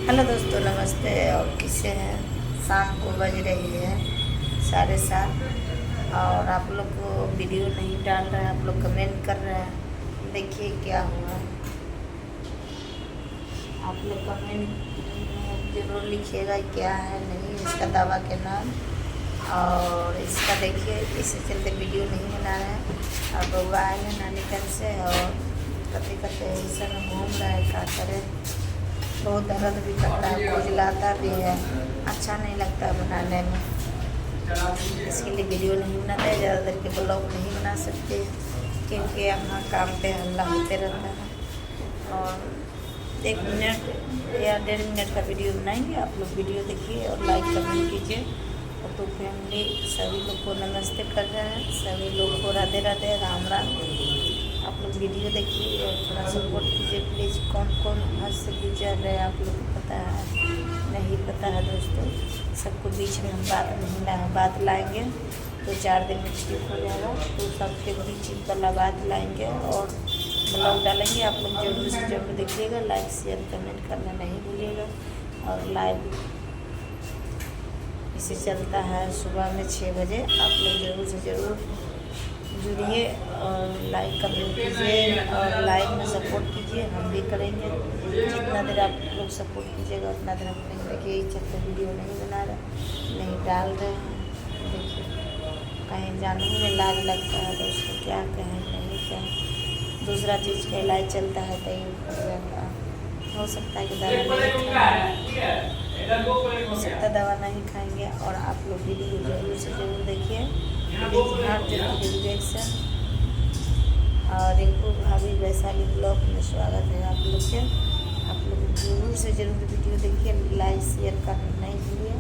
Hello दोस्तों, नमस्ते। और किसे हैं? शाम को बज रही है 7:30 और आप लोग को वीडियो नहीं डाल रहे हैं। आप लोग कमेंट कर रहे हैं, देखिए क्या हुआ। आप लोग कमेंट जरूर लिखिएगा क्या है नहीं इसका दवा के नाम। और इसका देखिए, इससे चलते वीडियो नहीं बना रहे हैं। और बउआ आए हैं नानी घर से और कते कते ऐसा में घूम रहा है, क्या करें। बहुत दर्द भी करता है, खुजलाता भी है, अच्छा नहीं लगता बनाने में। इसके लिए वीडियो नहीं बनाते, ज़्यादा देर के ब्लॉग नहीं बना सकते क्योंकि यहाँ काम पे हल्ला होते रहता है। और 1 मिनट या 1.5 मिनट का वीडियो बनाएंगे। आप लोग वीडियो देखिए और लाइक कमेंट कीजिए। और तो फैमिली सभी लोग को नमस्ते कर रहे हैं, सभी लोग को राधे राधे, राम राम। आप लोग वीडियो देखिए और थोड़ा सपोर्ट कीजिए प्लीज़। कौन कौन हद से गुजर रहे हैं आप लोग को पता है नहीं पता है दोस्तों। सबको बीच में हम बात लाएंगे तो 4 दिन में ठीक हो जाएगा। तो सबके बीच वाला बात लाएंगे और ब्लॉग डालेंगे। आप लोग जरूर से जरूर देखिएगा, लाइक शेयर कमेंट करना नहीं भूलिएगा। और लाइव इसे चलता है सुबह में 6 बजे। आप लोग ज़रूर से ज़रूर जुड़िए और लाइक कमेंट कीजिए और लाइक में सपोर्ट कीजिए। हम भी करेंगे, जितना देर आप लोग सपोर्ट कीजिएगा उतना देर हम करेंगे। देखिए चलते वीडियो नहीं बना रहे, नहीं डाल रहे हैं। देखिए कहीं जानने में लाज लगता है दोस्तों, क्या कहें नहीं कहें। दूसरा चीज़ का इलाज चलता है तो हो जाता है। हो सकता है कि दवा नहीं खाएंगे, हो सकता है दवा नहीं खाएंगे। और आप लोग वीडियो जरूर से जरूर देखिए प्लीज़। हार्ट रिएक्शन और रिंकू भाभी वैशाली ब्लॉग में स्वागत है आप लोग के। आप लोग जरूर से जरूर वीडियो देखिए, लाइक शेयर करना नहीं भूलिए।